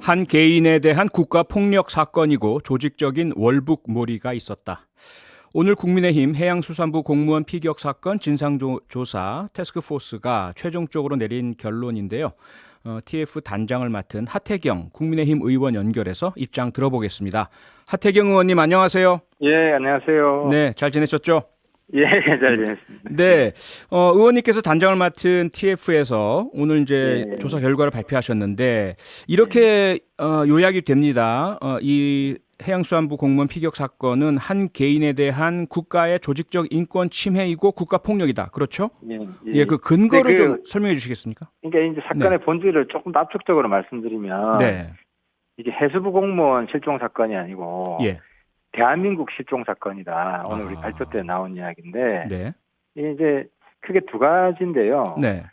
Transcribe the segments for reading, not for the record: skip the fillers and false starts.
한 개인에 대한 국가 폭력 사건이고 조직적인 월북몰이가 있었다. 오늘 국민의힘 해양수산부 공무원 피격 사건 진상조사 태스크포스가 최종적으로 내린 결론인데요. TF 단장을 맡은 하태경 국민의힘 의원 연결해서 입장 들어보겠습니다. 하태경 의원님 안녕하세요. 예, 안녕하세요. 네, 잘 지내셨죠? 예, 잘 지냈습니다. 네, 의원님께서 단장을 맡은 TF에서 오늘 이제 예. 조사 결과를 발표하셨는데 이렇게 요약이 됩니다. 이 해양수산부 공무원 피격 사건은 한 개인에 대한 국가의 조직적 인권 침해이고 국가 폭력이다. 그렇죠? 예, 예, 그 근거를 네, 좀 설명해 주시겠습니까? 그러니까 이제 사건의 본질을 조금 압축적으로 말씀드리면, 네, 이게 해수부 공무원 실종 사건이 아니고, 예, 대한민국 실종 사건이다. 오늘 우리 아. 발표 때 나온 이야기인데, 네, 이게 이제 크게 두 가지인데요. 네,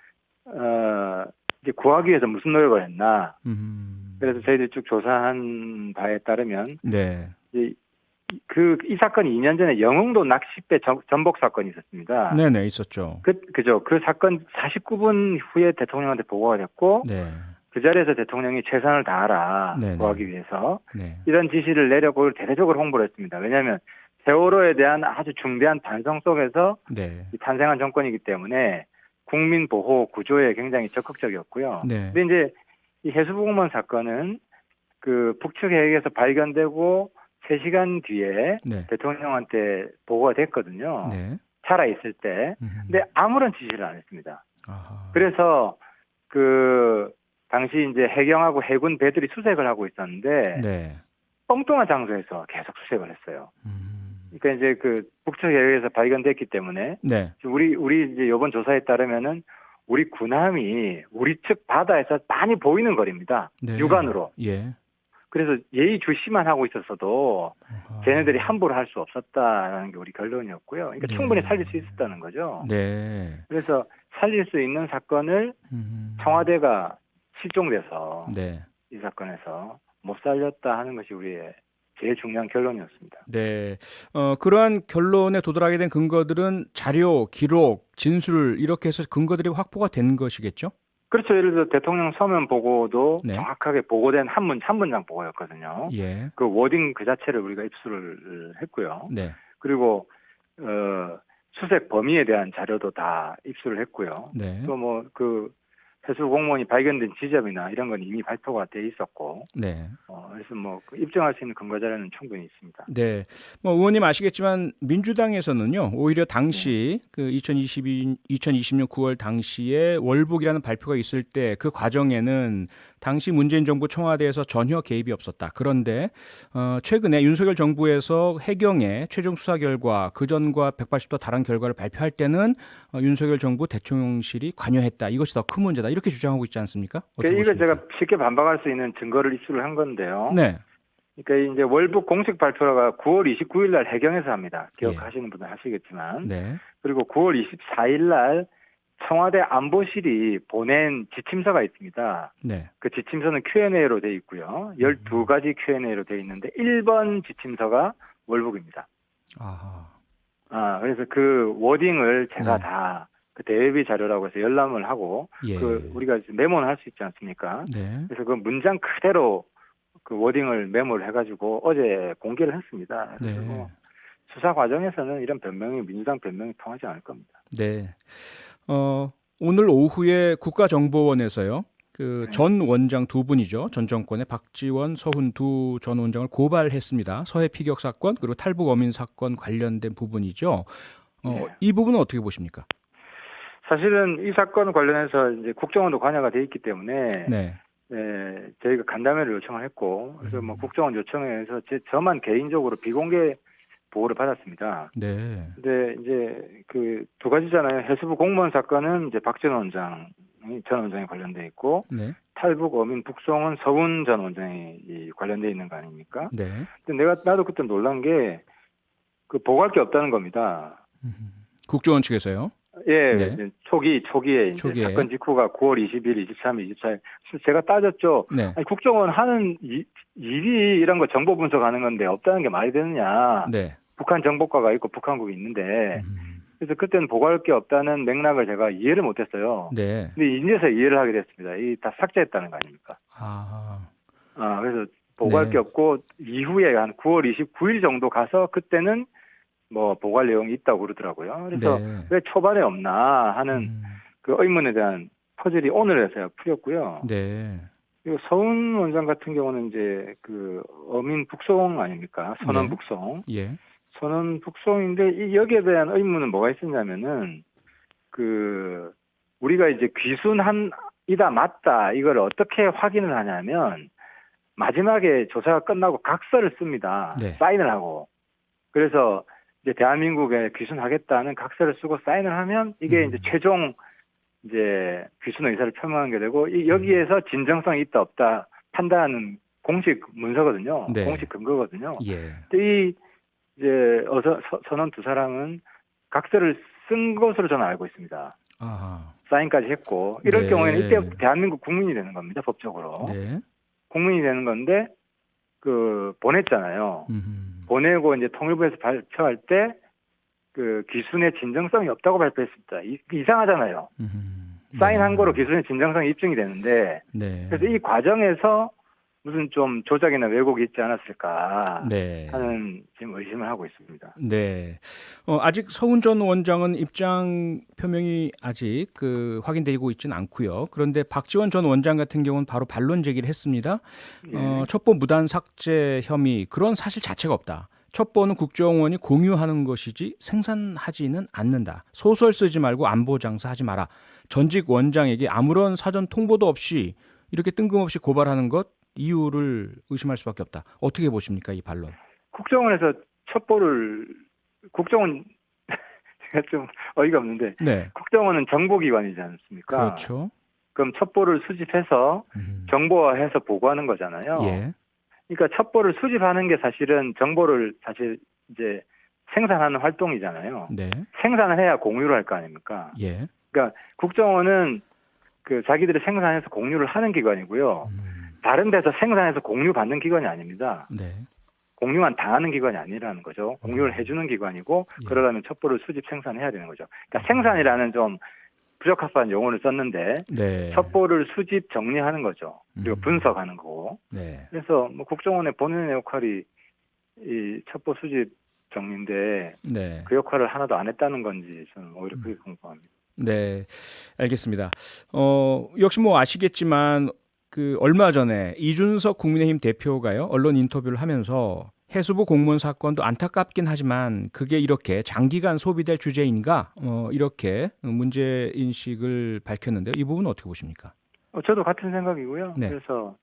이제 구하기 위해서 무슨 노력을 했나. 음, 그래서 저희들이 쭉 조사한 바에 따르면, 네, 이제 이 사건이 2년 전에 영흥도 낚싯배 전복 사건이 있었습니다. 네, 네, 있었죠. 그죠. 그 사건 49분 후에 대통령한테 보고가 됐고, 네, 그 자리에서 대통령이 최선을 다하라 네네. 구하기 위해서 네, 이런 지시를 내려고 대대적으로 홍보를 했습니다. 왜냐하면 세월호에 대한 아주 중대한 반성 속에서 네, 탄생한 정권이기 때문에 국민 보호 구조에 굉장히 적극적이었고요. 네, 근데 이제 이 해수부 공무원 사건은 그 북측 해역에서 발견되고 3시간 뒤에 네, 대통령한테 보고가 됐거든요. 네. 살아있을 때. 근데 아무런 지시를 안 했습니다. 아하. 그래서 그 당시 이제 해경하고 해군 배들이 수색을 하고 있었는데 네, 뻥뚱한 장소에서 계속 수색을 했어요. 그러니까 이제 그 북측 해역에서 발견됐기 때문에 네, 우리 이제 이번 조사에 따르면은 우리 군함이 우리 측 바다에서 많이 보이는 거리입니다. 네. 육안으로. 예. 그래서 예의주시만 하고 있었어도 아하. 쟤네들이 함부로 할 수 없었다라는 게 우리 결론이었고요. 그러니까 네. 충분히 살릴 수 있었다는 거죠. 네. 그래서 살릴 수 있는 사건을 청와대가 실종돼서 네. 이 사건에서 못 살렸다 하는 것이 우리의 제일 중요한 결론이었습니다. 네. 그러한 결론에 도달하게 된 근거들은 자료, 기록, 진술 이렇게 해서 근거들이 확보가 된 것이겠죠? 그렇죠. 예를 들어 대통령 서면 보고도 네. 정확하게 보고된 한 문장 보고였거든요. 예. 그 워딩 그 자체를 우리가 입수를 했고요. 네. 그리고 수색 범위에 대한 자료도 다 입수를 했고요. 네. 또 뭐 그 해수 공무원이 발견된 지점이나 이런 건 이미 발표가 돼 있었고, 네. 그래서 뭐 입증할 수 있는 근거 자료는 충분히 있습니다. 네. 뭐 의원님 아시겠지만 민주당에서는요. 오히려 당시 그 2020년 9월 당시에 월북이라는 발표가 있을 때 그 과정에는 당시 문재인 정부 청와대에서 전혀 개입이 없었다. 그런데 최근에 윤석열 정부에서 해경의 최종 수사 결과 그전과 180도 다른 결과를 발표할 때는 윤석열 정부 대통령실이 관여했다. 이것이 더 큰 문제다. 이렇게 주장하고 있지 않습니까? 어떻게 이거 보십니까? 제가 쉽게 반박할 수 있는 증거를 입수를 한 건데요. 네. 그러니까 이제 월북 공식 발표가 9월 29일 날 해경에서 합니다. 기억하시는 분들 하시겠지만. 네. 그리고 9월 24일 날 청와대 안보실이 보낸 지침서가 있습니다. 네. 그 지침서는 Q&A로 돼 있고요. 12가지 Q&A로 돼 있는데 1번 지침서가 월북입니다. 아하. 그래서 그 워딩을 제가 네. 다 그 대외비 자료라고 해서 열람을 하고 예. 그 우리가 메모는 할 수 있지 않습니까? 네. 그래서 그 문장 그대로 그 워딩을 메모를 해가지고 어제 공개를 했습니다. 그래서 네. 뭐 수사 과정에서는 이런 변명이 민주당 변명이 통하지 않을 겁니다. 네. 오늘 오후에 국가정보원에서요. 그 전 원장 두 분이죠. 전 정권의 박지원, 서훈 두 전 원장을 고발했습니다. 서해 피격 사건 그리고 탈북 어민 사건 관련된 부분이죠. 네. 이 부분은 어떻게 보십니까? 사실은 이 사건 관련해서 이제 국정원도 관여가 돼 있기 때문에 네. 저희가 간담회를 요청을 했고 그래서 뭐 국정원 요청에서 저만 개인적으로 비공개 보고를 받았습니다. 네. 근데 이제 그 두 가지잖아요. 해수부 공무원 사건은 이제 박지원 원장이 전 원장이 관련돼 있고 네. 탈북 어민 북송은 서훈 전 원장이 관련돼 있는 거 아닙니까? 네. 근데 나도 그때 놀란 게 그 보고할 게 없다는 겁니다. 국정원 측에서요. 예, 네. 이제 초기에 이제 초기에. 사건 직후가 9월 20일, 23일, 24일. 제가 따졌죠. 네. 아니, 국정원 하는 일이 이런 거 정보 분석하는 건데 없다는 게 말이 되느냐. 네. 북한 정보과가 있고 북한국이 있는데. 그래서 그때는 보고할 게 없다는 맥락을 제가 이해를 못했어요. 네. 근데 이제서 이해를 하게 됐습니다. 이 다 삭제했다는 거 아닙니까? 아. 보고할 네. 게 없고 이후에 한 9월 29일 정도 가서 그때는 뭐 보고할 내용이 있다고 그러더라고요. 그래서 네. 왜 초반에 없나 하는 음. 그 의문에 대한 퍼즐이 오늘에서야 풀렸고요. 네. 그리고 서훈 원장 같은 경우는 이제 그 어민 북송 아닙니까? 선언 네. 북송. 예. 선언 북송인데 이 여기에 대한 의문은 뭐가 있었냐면은 그 우리가 이제 귀순한이다 맞다 이걸 어떻게 확인을 하냐면 마지막에 조사가 끝나고 각서를 씁니다. 네. 사인을 하고. 그래서 이제 대한민국에 귀순하겠다는 각서를 쓰고 사인을 하면 이게 이제 최종 이제 귀순 의사를 표명한 게 되고 여기에서 진정성이 있다 없다 판단하는 공식 문서거든요. 네. 공식 근거거든요. 예. 근데 이 이제 선원 두 사람은 각서를 쓴 것으로 저는 알고 있습니다. 아하. 사인까지 했고 이럴 네. 경우에는 이때 대한민국 국민이 되는 겁니다. 법적으로. 네. 국민이 되는 건데 그 보냈잖아요. 음. 보내고 이제 통일부에서 발표할 때 그 귀순의 진정성이 없다고 발표했습니다. 이상하잖아요. 사인한 네. 거로 귀순의 진정성이 입증이 되는데 네. 그래서 이 과정에서 무슨 좀 조작이나 왜곡이 있지 않았을까 네. 하는 지금 의심을 하고 있습니다. 네. 아직 서훈 전 원장은 입장 표명이 아직 확인되고 있지는 않고요. 그런데 박지원 전 원장 같은 경우는 바로 반론 제기를 했습니다. 예. 첩보 무단 삭제 혐의 그런 사실 자체가 없다. 첩보는 국정원이 공유하는 것이지 생산하지는 않는다. 소설 쓰지 말고 안보 장사하지 마라. 전직 원장에게 아무런 사전 통보도 없이 이렇게 뜬금없이 고발하는 것 이유를 의심할 수밖에 없다. 어떻게 보십니까, 이 반론? 국정원에서 첩보를 국정원 제가 좀 어이가 없는데 네. 국정원은 정보기관이지 않습니까? 그렇죠. 그럼 첩보를 수집해서 정보화해서 보고하는 거잖아요. 예. 그러니까 첩보를 수집하는 게 사실은 정보를 사실 이제 생산하는 활동이잖아요. 네. 생산을 해야 공유를 할 거 아닙니까? 예. 그러니까 국정원은 그 자기들이 생산해서 공유를 하는 기관이고요. 다른 데서 생산해서 공유받는 기관이 아닙니다. 네. 공유만 당하는 기관이 아니라는 거죠. 공유를 해주는 기관이고 예. 그러려면 첩보를 수집 생산해야 되는 거죠. 그러니까 생산이라는 좀 부적합한 용어를 썼는데 네. 첩보를 수집 정리하는 거죠. 그리고 분석하는 거고. 네. 그래서 뭐 국정원의 본연의 역할이 이 첩보 수집 정리인데 네. 그 역할을 하나도 안 했다는 건지 저는 오히려 그게 궁금합니다. 네. 알겠습니다. 역시 뭐 아시겠지만 얼마 전에 이준석 국민의힘 대표가요. 언론 인터뷰를 하면서 해수부 공무원 사건도 안타깝긴 하지만 그게 이렇게 장기간 소비될 주제인가 이렇게 문제 인식을 밝혔는데요. 이 부분은 어떻게 보십니까? 저도 같은 생각이고요. 네. 그래서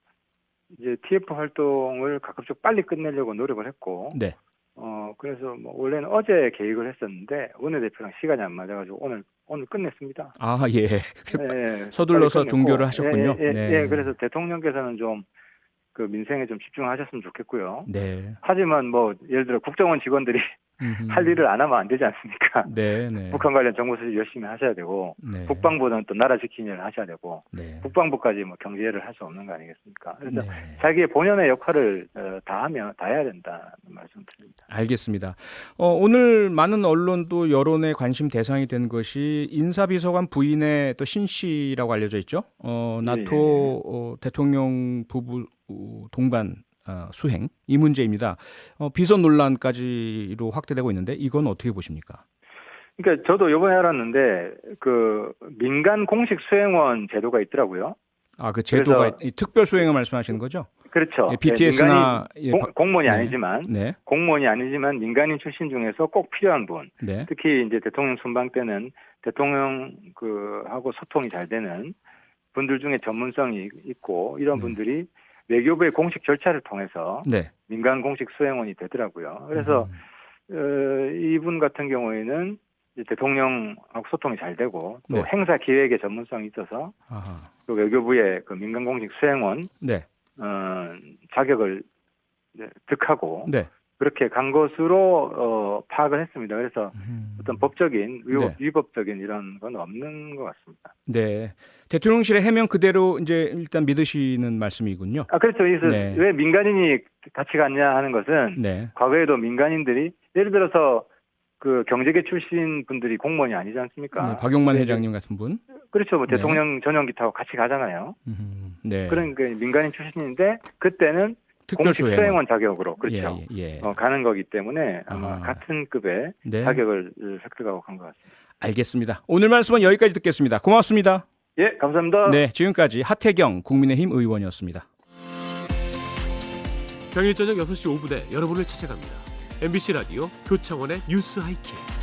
이제 TF 활동을 가급적 빨리 끝내려고 노력을 했고, 네. 그래서 뭐 원래는 어제 계획을 했었는데 원내대표랑 시간이 안 맞아가지고 오늘 끝냈습니다. 아, 예. 예, 서둘러서 빨리 끝냈고, 종결을 하셨군요. 예, 네. 그래서 대통령께서는 좀 그 민생에 좀 집중하셨으면 좋겠고요. 네. 하지만 뭐 예를 들어 국정원 직원들이 할 일을 안 하면 안 되지 않습니까? 네, 네. 북한 관련 정보 수집 열심히 하셔야 되고 네. 국방부는 또 나라 지키는 일을 하셔야 되고 네. 국방부까지 뭐 경제를 할 수 없는 거 아니겠습니까? 그래서 네. 자기의 본연의 역할을 다 해야 된다는 말씀 드립니다. 알겠습니다. 오늘 많은 언론도 여론의 관심 대상이 된 것이 인사비서관 부인의 또 신 씨라고 알려져 있죠. 나토 대통령 부부 동반 수행 이 문제입니다. 비선 논란까지로 확대되고 있는데 이건 어떻게 보십니까? 그러니까 저도 이번에 알았는데 그 민간 공식 수행원 제도가 있더라고요. 그 제도가 그래서 특별 수행을 말씀하시는 거죠? 그렇죠. 예, BTS나 공무원이 네. 아니지만 네. 공무원이 아니지만 민간인 출신 중에서 꼭 필요한 분. 네. 특히 이제 대통령 순방 때는 대통령 하고 소통이 잘 되는 분들 중에 전문성이 있고 이런 분들이 외교부의 공식 절차를 통해서 네. 민간 공식 수행원이 되더라고요. 그래서 이분 같은 경우에는 이제 대통령하고 소통이 잘 되고 또 네. 행사 기획에 전문성이 있어서 아하. 또 외교부의 그 민간 공식 수행원 네. 자격을 이제 득하고 네. 그렇게 간 것으로 파악을 했습니다. 그래서 어떤 법적인 위법적인 이런 건 없는 것 같습니다. 네. 대통령실의 해명 그대로 이제 일단 믿으시는 말씀이군요. 그렇죠. 그래서 네. 왜 민간인이 같이 갔냐 하는 것은 네. 과거에도 민간인들이 예를 들어서 그 경제계 출신 분들이 공무원이 아니지 않습니까? 네, 박용만 회장님 같은 분. 그렇죠. 뭐 대통령 전용기 타고 같이 가잖아요. 네. 그런 그 민간인 출신인데 그때는 공식 특별수행원. 수행원 자격으로 그렇죠. 예, 예. 가는 거기 때문에 아마 아. 같은 급의 네. 자격을 획득하고 간 것 같습니다. 알겠습니다. 오늘 말씀은 여기까지 듣겠습니다. 고맙습니다. 예, 감사합니다. 네, 지금까지 하태경 국민의힘 의원이었습니다. 평일 저녁 6시 5분에 여러분을 찾아갑니다. MBC 라디오 표창원의 뉴스 하이킥.